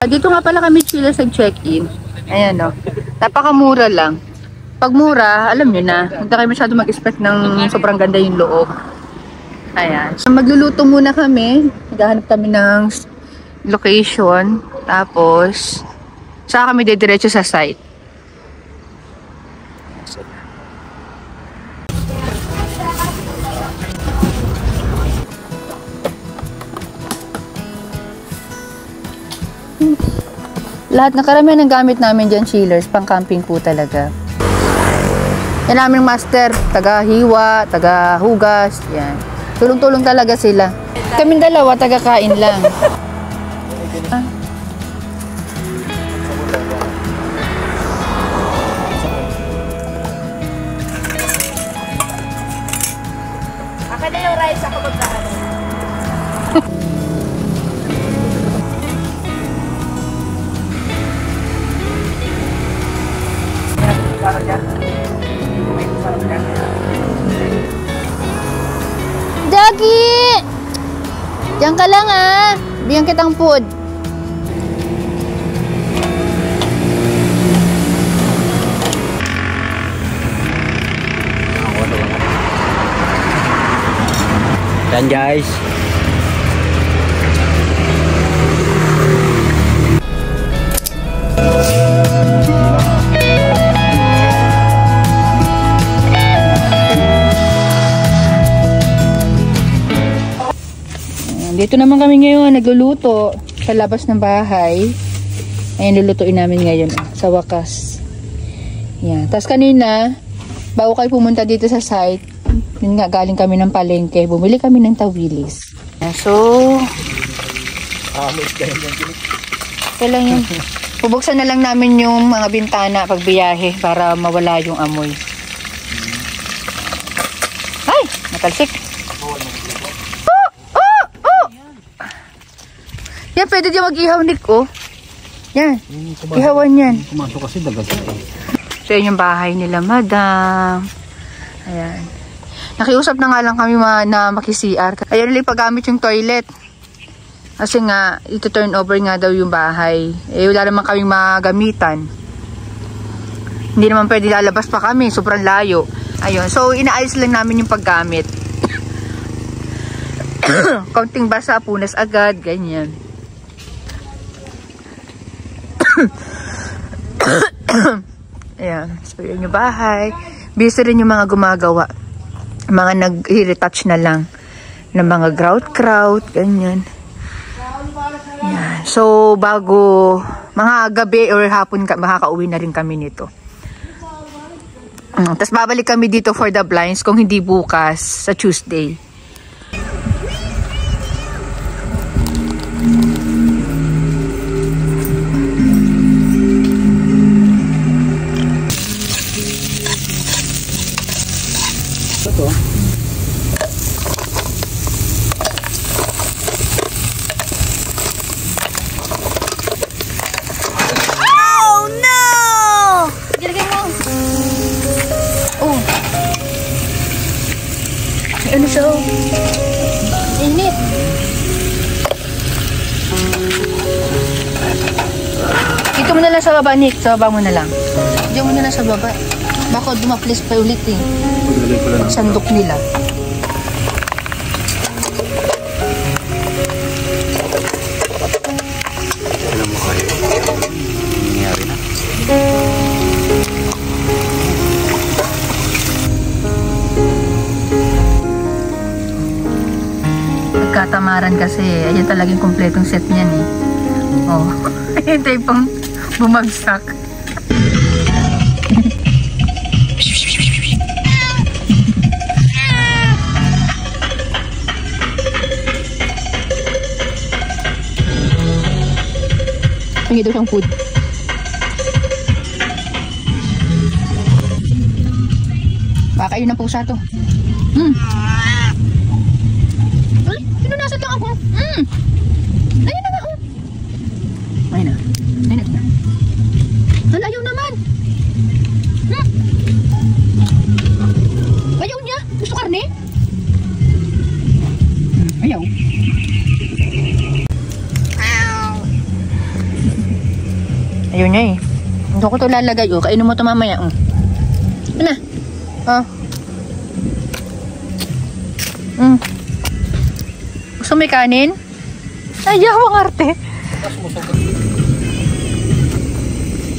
Dito nga pala kami sila sa check-in. Ayan o. Napakamura lang. Pag mura, alam nyo na. Huwag na kayo masyado mag-expect ng sobrang ganda yung loob. Ayan. So, magluluto muna kami. Naghahanap kami ng location. Tapos, saka kami didiretso sa site. Lahat na karamihan ng gamit namin dyan, chillers, pang camping po talaga. Yan namin master, taga-hiwa, taga-hugas, yan. Tulong-tulong talaga sila. Kaming dalawa, taga-kain lang. Akin na yung rice, ako magkaano. Dagi! Diyan ka lang ah. Bigyan kitang food. Dan guys. Dito naman kami ngayon, nagluluto sa labas ng bahay. Ayan, lulutuin namin ngayon sa wakas. Yan. Tapos kanina, bago kayo pumunta dito sa site, yun nga, galing kami ng palengke. Bumili kami ng tawilis. So, ito lang yun. Bubuksan na lang namin yung mga bintana pag biyahe para mawala yung amoy. Ay! Natalsik. Yan, pwede dyan mag-ihaw, Nick, oh. Yan. Ihawan yan. Pumasok kasi dagat. So, yun yung bahay nila, madam. Ayan. Nakiusap na nga lang kami na maki-CR. Ayan nila paggamit yung toilet. Kasi nga, ito turn over nga daw yung bahay. Eh, wala naman kaming magamitan. Hindi naman pwede lalabas pa kami. Sobrang layo. Ayun. So, inaayos lang namin yung paggamit. Kaunting basa, punas agad. Ganyan. Ayan. So, yun yung bahay. Busy rin yung mga gumagawa. Mga nag-retouch na lang. Ng mga grout, ganyan. Ayan. So, bago mga gabi or hapon makakauwi na rin kami nito. Tapos babalik kami dito for the blinds kung hindi bukas sa Tuesday. Ito. Oh no! Gilagay mo. Oh. Ano siya? Init. Dito mo na lang sa baba, Nick. Sa baba mo na lang. Diyan mo na lang sa baba. Baka dumaplis pa ulit eh. Sandok nila. Alam mo kayo. Nangyari na. Nagkatamaran kasi. Ayan talagang kompletong set niyan eh. Oh. Ayan tayo pang bumagsak. Hingi daw siyang food. Baka yun ang pusa to. Ay, pinunasat lang ako. Ayun na nga oh. Ayun na. Ayun na. Hala, ayaw naman. Ayaw niya. Gusto karne? Ayaw. Ayaw niya eh. Hindi ko ito lalagay. Oh. Kainin mo ito mamaya. Oh. Ano? Oh. Gusto may kanin? Ayaw ang arte.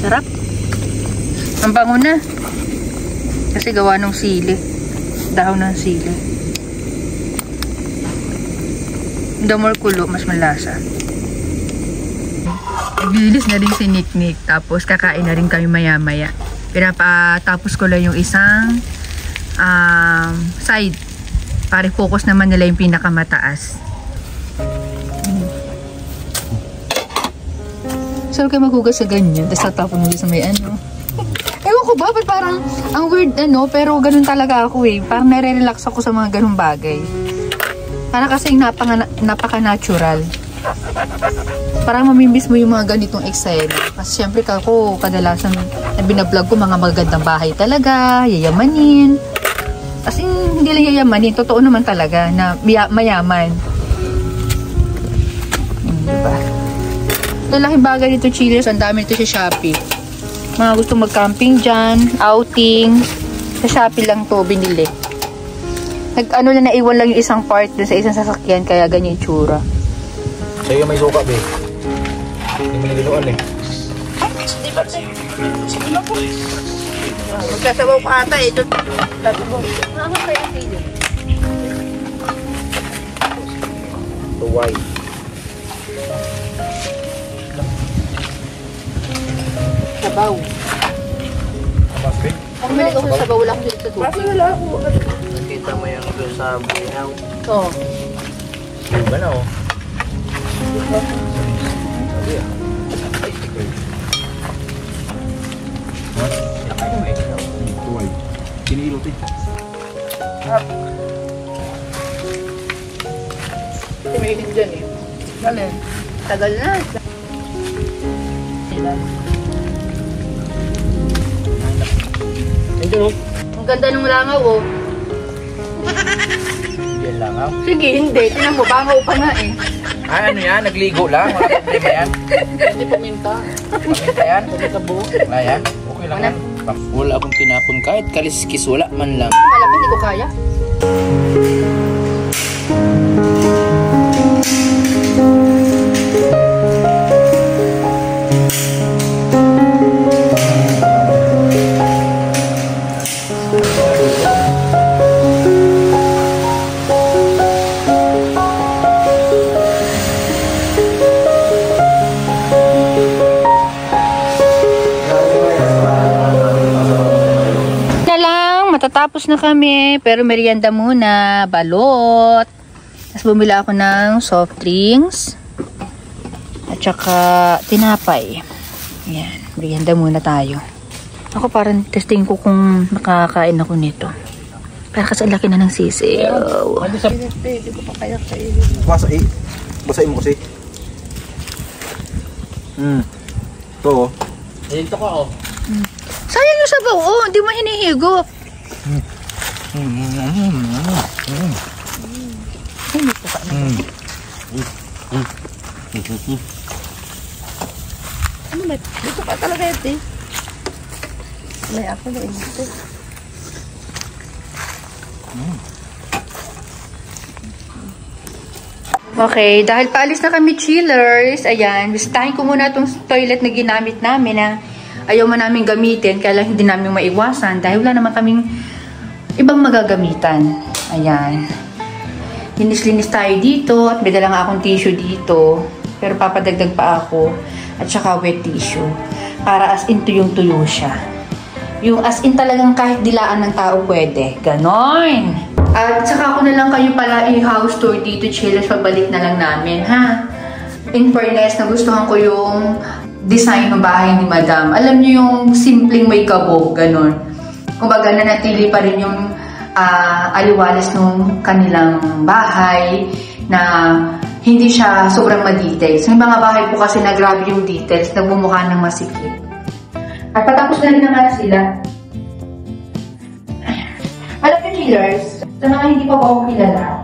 Sarap. Ang bango na. Kasi gawa ng sili. Dahon ng sili. The more kulo, mas malasa. Bilis na rin si Nick. Tapos kakain na rin kami maya-maya. Tapos ko lang yung isang side. Para focus naman nila yung pinakamataas. Sarap kayo maghugas sa ganyan. Tapos tatapon mo sa may ano. Ewan ko ba? Ba't parang ang weird pero ganun talaga ako eh. Parang nare-relax ako sa mga ganung bagay. Parang kasing napaka-natural. Parang mamimiss mo yung mga ganitong eksena. Kasi syempre ako, kadalasan na binablog ko mga magagandang bahay talaga, yayamanin. Kasi hindi lang yayamanin, totoo naman talaga na mayaman. Diba? Ito laking bagay dito, chillers. Ang dami nito sa Shopee. Mga gusto mag-camping dyan, outing. Sa Shopee lang to binili. Nag-ano na naiwan lang yung isang part dun sa isang sasakyan, kaya ganyan yung tsura. Sa'yo may suka, be. Hindi mo naginuan eh. Di ba sa'yo? Sige mo po. Magkasabaw pa ata eh. Tatubo. Ano kayo sa'yo? Tuway. Sabaw. Mas, be? Kung mali ko sa sabaw, wala ko dito sa tubig. Basta wala ako. Nakita mo yung doon sa buhaw. Oo. Iba na, oh. Tuway. Kinilot eh. Tumihin dyan eh. Alin? Tagal na. Ito, no? Ang ganda ng langaw, oh. Yan lang, ha? Sige, hindi. Tinan mo, bangaw pa na eh. Ah, ano yan? Nagligo lang? Wala problema yan? Hindi paminta. Paminta yan? Paminta buo? Wala yan? Okay lang yan. Wala akong tinapon kahit kaliskis, wala man lang. Malaki, hindi ko kaya. Matatapos na kami, pero merienda muna, balot. Tapos bumili ako ng soft drinks. At saka tinapay. Ayan, merienda muna tayo. Ako parang testing ko kung makakain ako nito. Para kasi laki na ng sisiw. Hindi ko pa kaya sa iyo. Basahin mo kasi. Ito, oh. Dito ka oh. Sayang yung sabaw, oh. Hindi mo hinihigop. Ano ba? Dito pa talaga ito eh. May ako na ito. Okay, dahil paalis na kami, chillers. Ayan, bisitahin ko muna itong toilet na ginamit namin na ayaw man namin gamitin, kaya lang hindi namin maiwasan dahil wala naman kaming ibang magagamitan. Ayan. Linis-linis tayo dito at may dala nga akong tissue dito. Pero papadagdag pa ako. At saka wet tissue. Para as in tuyong-tuyo siya. Yung as in talagang kahit dilaan ng tao pwede. Ganon! At saka ako na lang kayo pala i-house tour dito, chillers. Pagbalik na lang namin, ha? In fairness, nagustuhan ko yung design ng bahay ni Madam. Alam niyo yung simpleng may kabog, ganon. Kumbaga nanatili pa rin yung aliwalas ng kanilang bahay na hindi siya sobrang ma-details. May mga bahay po kasi na grabe yung details, nagmumukha ng masikip. At patapos na rin na nga sila. Alam niyo, chillers, sa mga hindi pa ako kilala,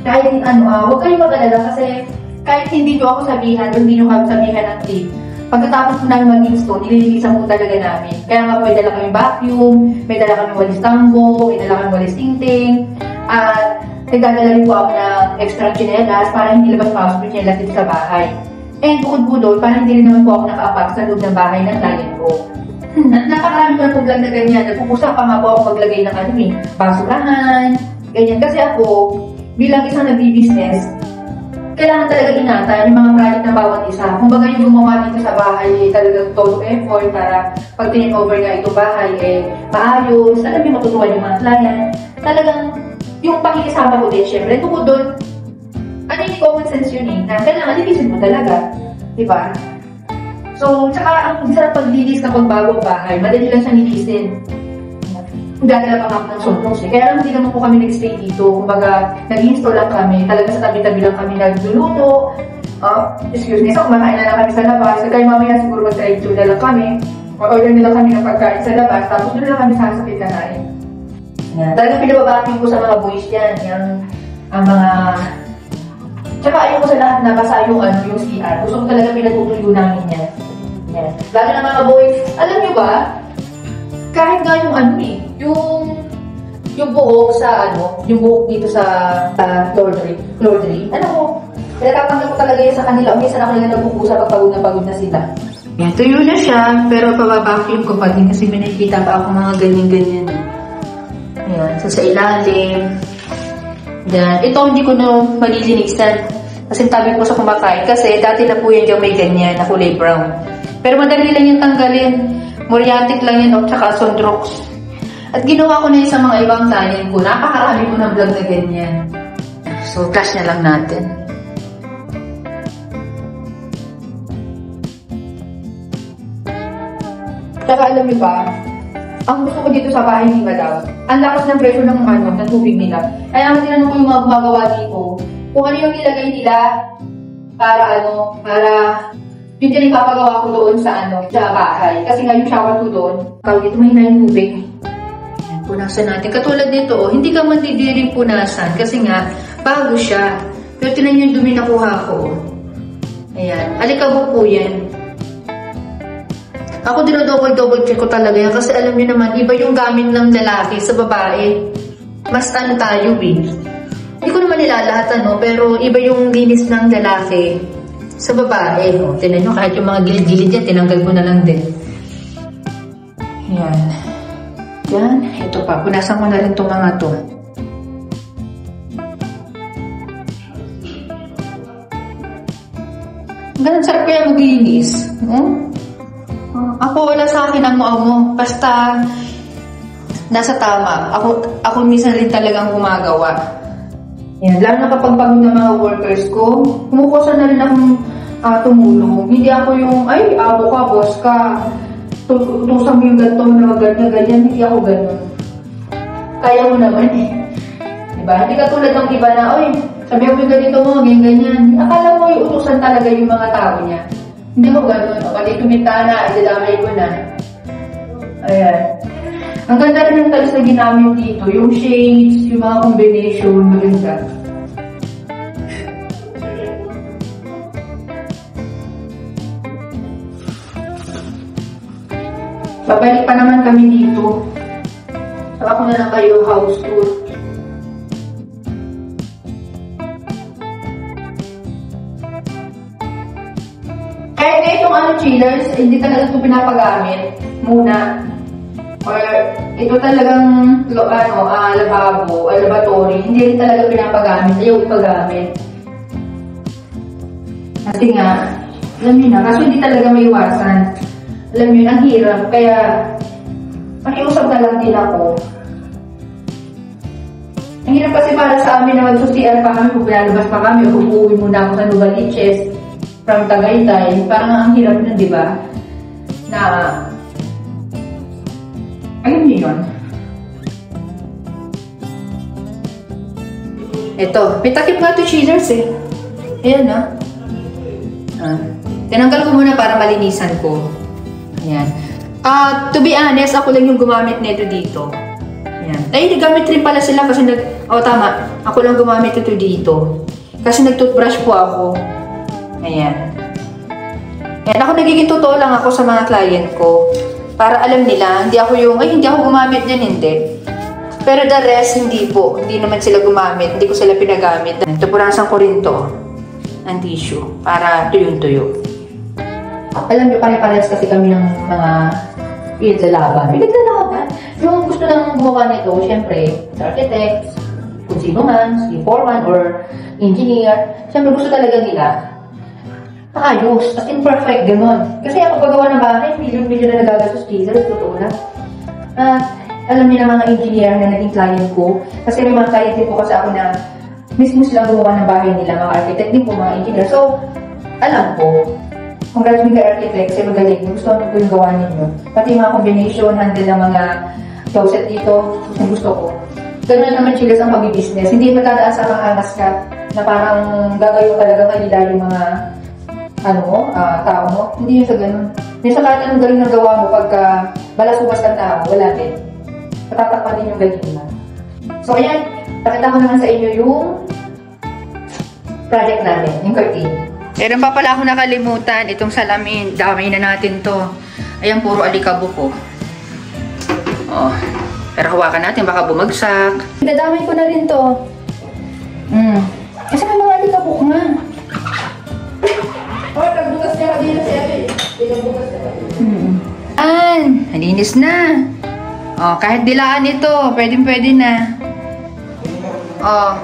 kahit huwag kayong mag-alala kasi kahit hindi nyo ako sabihan, hindi nyo kami sabihan ng tip, Pagkatapos po namin mag-install, nililinisan po talaga namin. Kaya nga may dala kami vacuum, may dala kami walis tambo, may dala kami walis tingting, at nagdadala rin po ako ng extra chinelas para hindi labas-pasok yung chinelas dito sa bahay. And bukod po doon, para hindi rin naman po ako nakaapak sa loob ng bahay ng client ko. At napakarami ko na po vlog na ganyan. Nagpupusa pa nga po ako maglagay ng basurahan, ganyan. Kasi ako, bilang isang nagbi-business, kailangan talaga ingatan yung mga project ng bawat isa. Kung baga yung gumawa dito sa bahay, talagang todo effort para pag tin-over nga itong bahay, maayos, alam yung matutuwa yung mga client. Talagang yung pakikisama ko din, syempre, tukod doon, ano yung common sense yun na kailangan linisin mo talaga. Diba? So, tsaka ang sarap paglinis kapag bago ang bahay, madali lang siyang linisin. Dadala pa nga ng sunros Kaya lang hindi naman po kami nag-stay dito. Kumbaga, nag-install lang kami. Talaga sa tabi-tabi lang kami nagluluto. Excuse me, so kumakain na lang kami sa labas. Kaya mamaya siguro mag-drive-thru na lang kami. Order nila kami ng pagkain sa labas. Tapos doon na lang kami sasakit na nain. Talaga pinababaking ko sa mga boys yan. Ang mga... Tsaka ayun ko sa lahat na basa yung CR. Gusto ko talaga pinatutuyo namin yan. Lalo na mga boys, alam nyo ba? Kahit nga yung yung buhok sa yung buhok dito sa floor 3. Ano ko, pinatapanggap ko talaga yun sa kanila. Minsan ako lang nagpupusa pag pagod na sila. Yan, tuyo na siya, pero pababacuum ko pa din kasi may nakikita pa ako mga ganyan-ganyan. Ayan, so sa ilalim. Yan, ito hindi ko na malilinisan. Kasi tabi ko sa kumakain kasi dati na po yan dyan may ganyan na kulay brown. Pero madali lang yung tanggalin. Moriatic lang yun, tsaka Sondrox. At ginawa ko na yun sa mga ibang client ko. Napakarami ko ng vlog na ganyan. So, flash na lang natin. Tsaka alam niyo ba, ang gusto ko dito sa bahay ni Madam, ang lakas ng pressure ng ng tubig nila. Kaya ang tinanong ko yung mga gumagawa dito, kung ano yung nilagay nila para yun din ipapagawa ko doon sa sa bahay. Kasi nga yung shower ko doon, tawag dito may yung tubig. Ayan, punasan natin. Katulad nito, hindi ka mandidiring punasan kasi nga, bago siya. Pero tinan yung dumi na kuha ko. Ayan, alikabok po yan. Ako dinodouble check ko talaga yan kasi alam niyo naman, iba yung gamit ng lalaki sa babae. Mas tayo Hindi ko naman nilalahat pero iba yung linis ng lalaki sa babae. Tingnan nyo, kahit yung mga gilid-gilid yan, tinanggal ko na lang din. Yan. Yan. Ito pa. Punasan ko na rin itong mga to. Ganun, sarap kaya maglinis. Ako, wala sa akin ang mo. Basta, nasa tama. Ako minsan rin talagang gumagawa. Yan, lalo na kapag pagod ng mga workers ko, kumukusa na rin akong tumulong. Hindi ako yung, abo ka, boss ka, tutusan mo yung ganito na ganyan, hindi ako ganun. Kaya mo naman Diba? Hindi ka tulad ng iba na, sabi mo yung ganito mo, ganyan. Akala mo yung utusan talaga yung mga tao niya. Hindi mo ganun. Pati tumita na, idadamay ko na. Ayan. Ang ganda rin ng talis na ginamit dito, yung shades, yung mga combination, maganda. Babalik pa naman kami dito. Saka ko na lang kayo house tour. Kahit na itong chillers, hindi talaga ito pinapagamit muna. Or ito talagang lababo, lavatory, hindi rin talaga pinapagamit, ayaw ipagamit. Kasi nga, alam nyo na, kaso hindi talaga may iwasan. Alam nyo, ang hirap, kaya makiusap na lang din ako. Ang hirap kasi para sa amin na mag-CR pa kami, kung pinalabas pa kami, o uuwi muna ako sa Novaliches from Tagaytay, parang ang hirap nun, di ba? Na ayun niyo yun. Ito, may takip nga ito chillers Ayan tinanggal ko muna para malinisan ko. Ayan. To be honest, ako lang yung gumamit nito dito. Ayan. Nagamit rin pala sila kasi tama. Ako lang gumamit ito dito. Kasi nag-toothbrush po ako. Ayan. Yan, ako nagiging totoo lang ako sa mga client ko. Para alam nila, hindi ako yung, ay hindi ako gumamit yan, hindi. Pero the rest, hindi po. Hindi naman sila gumamit, hindi ko sila pinagamit. Ito, punasan ko rin to ng tissue para tuyong-tuyo. Alam niyo, pare-parehas kasi kami ng mga pinaglalaban. Pinaglalaban? Yung gusto lang gumawa nito, syempre, architect, kung sino man, si foreman or engineer, syempre gusto talaga nila ayos, as in perfect, gano'n. Kasi ako paggawa ng bahay, million-million na nagagastos dito, totoo lang. At alam niyo na mga engineer na naging client ko, kasi may mga client din po kasi ako na mismo sila gumawa ng bahay nila, mga architect din po, mga engineer. So, alam ko, congrats kay architect, kasi magaling, gusto ko yung gawa ninyo. Pati mga combination, handle ng mga closet dito, gusto ko. Ganun naman sila sa mag-business. Hindi matadaan sa maangas ka na parang gagawin talaga kanila yung mga tao mo. Hindi yun sa ganun. Minsan kahit anong galing na gawa mo pagka balasubas kang tao, wala din. Patatakpan din yung galing mo. So ayan, pakita ko naman sa inyo yung project namin, yung curtain. Meron pa pala ako nakalimutan, itong salamin. Dami na natin to. Ayan, puro alikabok ko. Oh. Pero hawakan natin, baka bumagsak. Dadamay ko na rin to. Kasi may mga alikabok nga. Oh, nagbukas niya kanina si Ate. Nagbukas niya kanina. Nalinis na. Oh, kahit dilaan ito, pwedeng-pwede na. Oh.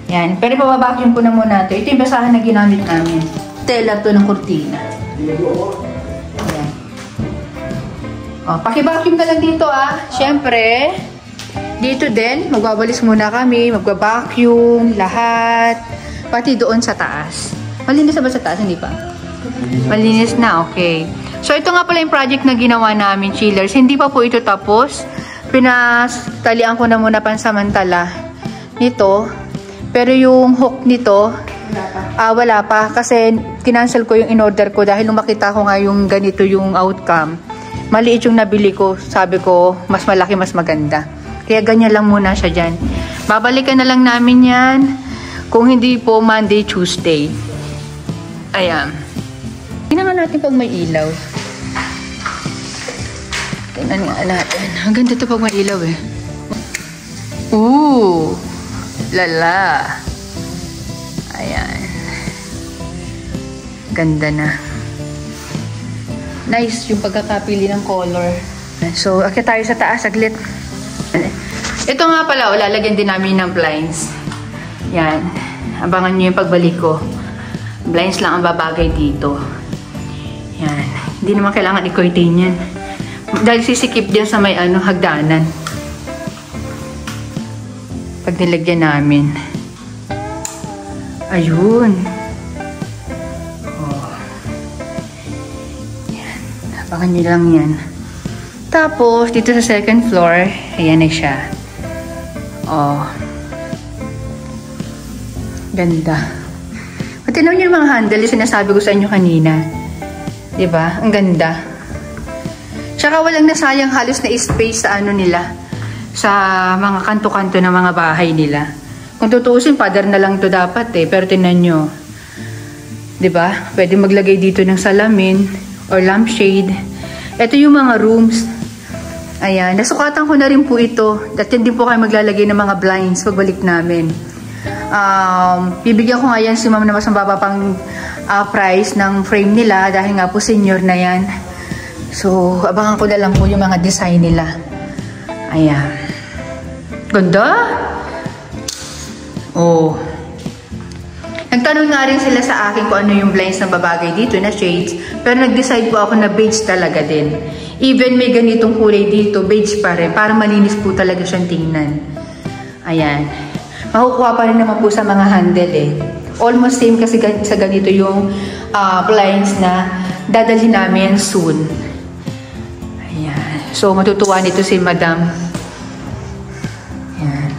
Yan. Pero pababacuum ko na muna ito. Ito yung basahan na ginamit namin. Tela to ng kurtina. Ayan. Oh, pakivacuum ka lang dito Siyempre, dito din, magwawalis muna kami, magwabacuum, lahat. Pati doon sa taas. Malinis na ba sa taas? Hindi pa? Malinis na, okay. So, ito nga pala yung project na ginawa namin, chillers. Hindi pa po ito tapos. Pinastalian ko na muna pansamantala nito. Pero yung hook nito, wala pa. Kasi, kinancel ko yung in-order ko dahil nung makita ko nga yung ganito yung outcome. Maliit yung nabili ko. Sabi ko, mas malaki, mas maganda. Kaya ganyan lang muna siya dyan. Babalikan na lang namin yan. Kung hindi po, Monday, Tuesday. Ayan. Tingnan nga natin pag may ilaw. Tingnan nga natin. Ang ganda ito pag may ilaw Ooh! Lala! Ayan. Ganda na. Nice yung pagkakapili ng color. So, akit tayo sa taas, saglit. Ito nga pala, lalagyan din namin ng blinds. Yan. Abangan nyo yung pagbalik ko. Blinds lang ang babagay dito. Yan. Hindi naman kailangan i-curtain yan. Dahil sisikip din sa may hagdanan. Pag nilagyan namin. Ayun. Oh. Yan. Abangan nyo lang yan. Tapos, dito sa second floor, ayan na siya. Oh. Ganda. Tinaw niyo yung mga handle, yung sinasabi ko sa inyo kanina. Diba? Ang ganda. Tsaka walang nasayang halos na space sa nila. Sa mga kanto-kanto ng mga bahay nila. Kung tutuusin, pader na lang to dapat Pero tinan nyo. Diba? Pwede maglagay dito ng salamin or lampshade. Ito yung mga rooms. Ayan. Nasukatan ko na rin po ito. At hindi po kayo maglalagay ng mga blinds pagbalik namin. Bibigyan ko nga yan si ma'am na mas mababa pang price ng frame nila dahil nga po senior na yan. So, abangan ko na lang po yung mga design nila. Ayan. Ganda! Oh. Nagtanong nga rin sila sa akin kung ano yung blinds na babagay dito na shades. Pero nag-decide po ako na beige talaga din. Even may ganitong kulay dito, beige pa rin. Para malinis po talaga siyang tingnan. Ayan. Makukuha pa rin naman po sa mga handle Almost same kasi sa ganito yung blinds na dadalhin namin soon. Ayan. So, matutuwa nito si Madam. Ayan.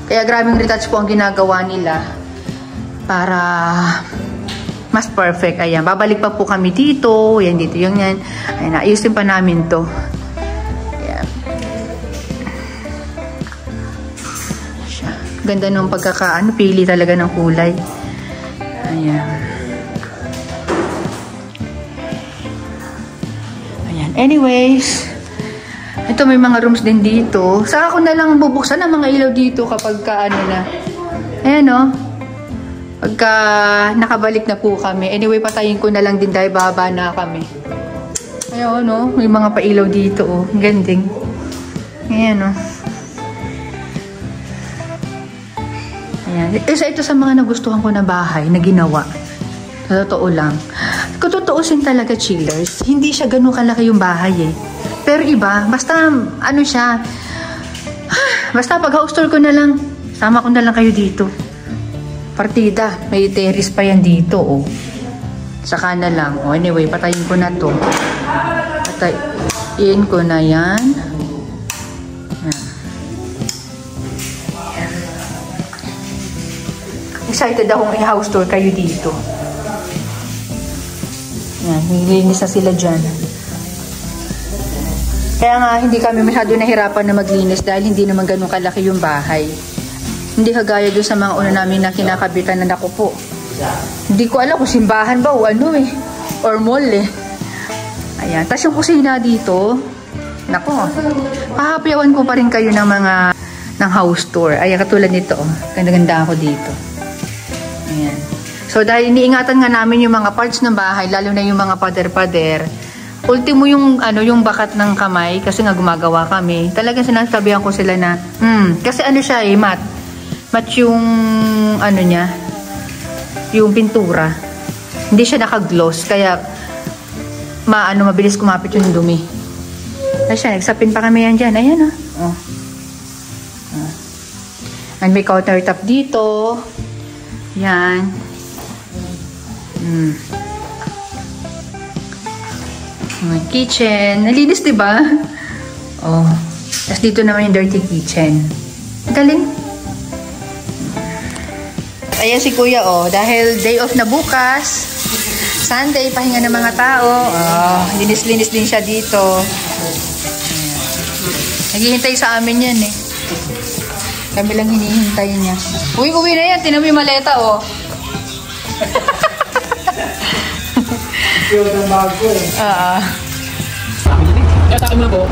Kaya grabing retouch po ang ginagawa nila para mas perfect. Ayan. Babalik pa po kami dito. Ayan, dito yung yan. Ayan, ayusin pa namin to. Ganda nung pili talaga ng kulay. Ayan. Anyways, ito may mga rooms din dito. Saka ako na lang bubuksan ang mga ilaw dito kapag ka ano na. Ayan o. Pagka nakabalik na po kami. Anyway, patayin ko na lang din dahil baba na kami. Ayan o. May mga pailaw dito o. Ganding. Ayan o. Ayan. Isa ito sa mga nagustuhan ko na bahay na ginawa. Sa totoo lang. Kung tutuusin talaga, chillers, hindi siya ganun kalaki yung bahay eh. Pero iba, basta ano siya, basta pag house tour ko na lang, sama ko na lang kayo dito. Partida, may terrace pa yan dito oh. Saka na lang. Oh, anyway, patayin ko na to. Patayin ko na yan. Excited akong i-house tour kayo dito. Yan, nilinis na sila dyan. Kaya nga, hindi kami masyado nahirapan na maglinis dahil hindi naman ganun kalaki yung bahay. Hindi kagaya doon sa mga una namin na kinakabitan na naku po. Hindi ko alam kung simbahan ba o ano eh. Or mall eh. Ayan. Tapos yung kusina dito, naku, pahapyawan ko pa rin kayo ng mga ng house tour. Ayan, katulad nito. Oh. Ganda-ganda ako dito. Ayan. So, dahil iniingatan nga namin yung mga parts ng bahay, lalo na yung mga pader-pader, ultimo yung, ano, yung bakat ng kamay, kasi nga gumagawa kami, talagang sinasabihan ko sila na, kasi ano siya eh, matte. Matte yung, ano niya, yung pintura. Hindi siya naka-gloss, kaya, mabilis kumapit yung dumi. Ay siya, nagsapin pa kami yan dyan. Ayan oh. And may countertop dito. Yan. Kitchen. Nalinis, diba? Oh. Tapos dito naman yung dirty kitchen. Galing. Ayan si Kuya, oh. Dahil day off na bukas. Sunday, pahinga ng mga tao. Oh, linis-linis din siya dito. Naghihintay sa amin yan, eh. Kami lang hinihintay niya. Uwi na yan. Tinan mo yung maleta, oh. Yung bago eh. Kaya sa akin mo na po.